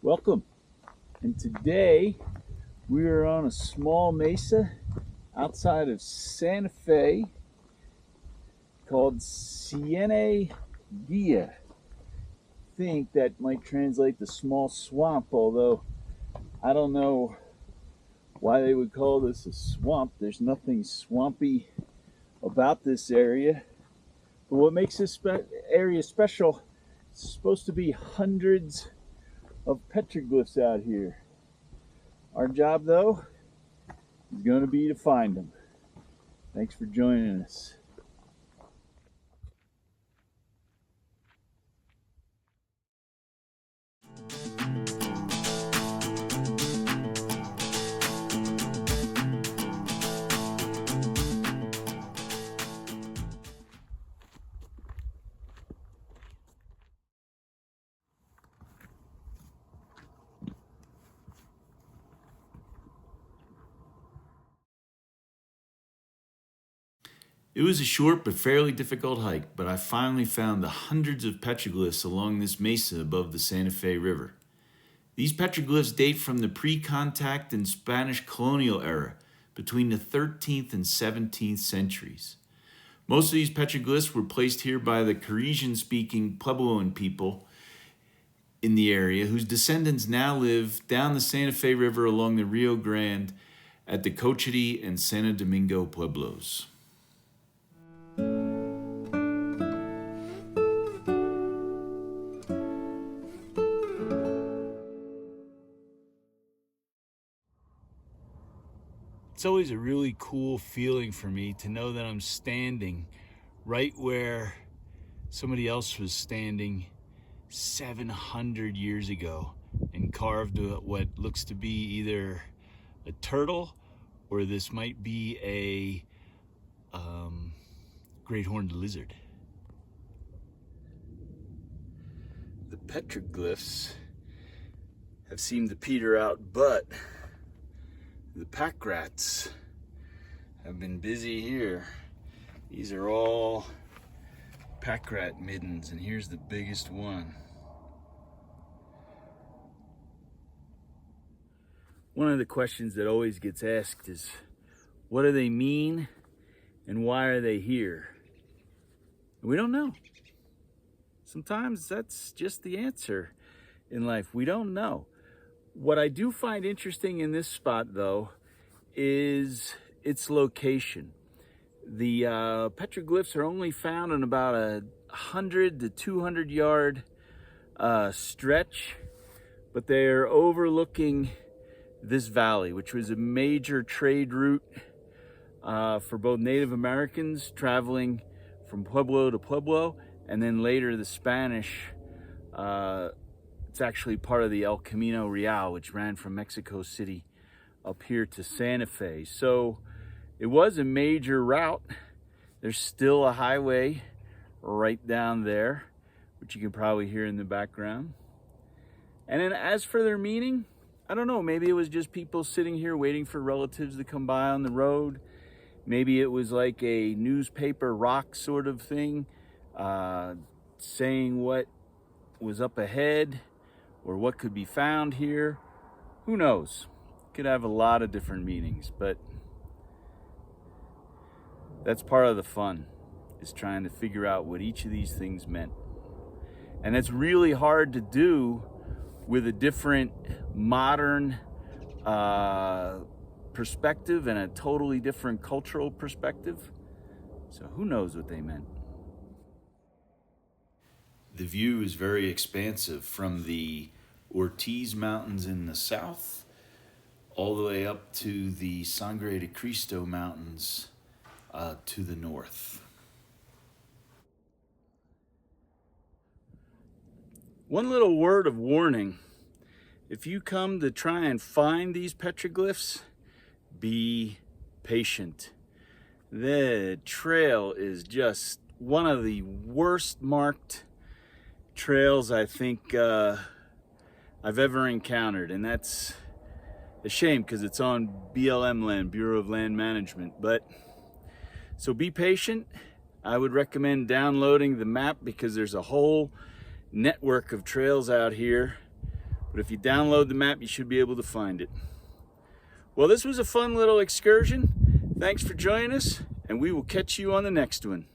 Welcome. And today we are on a small mesa outside of Santa Fe called Cieneguilla. I think that might translate to small swamp, although I don't know why they would call this a swamp. There's nothing swampy about this area. But what makes this area special, it's supposed to be hundreds of petroglyphs out here. Our job, though, is going to be to find them. Thanks for joining us. It was a short but fairly difficult hike, but I finally found the hundreds of petroglyphs along this mesa above the Santa Fe River. These petroglyphs date from the pre-contact and Spanish colonial era, between the 13th and 17th centuries. Most of these petroglyphs were placed here by the Caribbean-speaking Puebloan people in the area, whose descendants now live down the Santa Fe River along the Rio Grande at the Cochiti and Santo Domingo pueblos. It's always a really cool feeling for me to know that I'm standing right where somebody else was standing 700 years ago and carved what looks to be either a turtle or this might be a great horned lizard. The petroglyphs have seemed to peter out, but the pack rats have been busy here. These are all pack rat middens, and here's the biggest one. One of the questions that always gets asked is, what do they mean and why are they here? We don't know. Sometimes that's just the answer in life. We don't know. What I do find interesting in this spot, though, is its location. The petroglyphs are only found in about 100 to 200 yard stretch, but they're overlooking this valley, which was a major trade route for both Native Americans traveling from Pueblo to Pueblo, and then later the Spanish. It's actually part of the El Camino Real, which ran from Mexico City up here to Santa Fe. So it was a major route. There's still a highway right down there, which you can probably hear in the background. And then as for their meaning, I don't know, maybe it was just people sitting here waiting for relatives to come by on the road. Maybe it was like a newspaper rock sort of thing, saying what was up ahead or what could be found here. Who knows? Could have a lot of different meanings, but that's part of the fun, is trying to figure out what each of these things meant. And it's really hard to do with a different modern perspective and a totally different cultural perspective. So who knows what they meant? The view is very expansive from the Ortiz Mountains in the south all the way up to the Sangre de Cristo Mountains to the north. One little word of warning. If you come to try and find these petroglyphs, be patient. The trail is just one of the worst marked trails I think I've ever encountered, and that's a shame because it's on BLM land, Bureau of Land Management. But so be patient. I would recommend downloading the map because there's a whole network of trails out here But if you download the map, you should be able to find it. Well, this was a fun little excursion. Thanks for joining us, and we will catch you on the next one.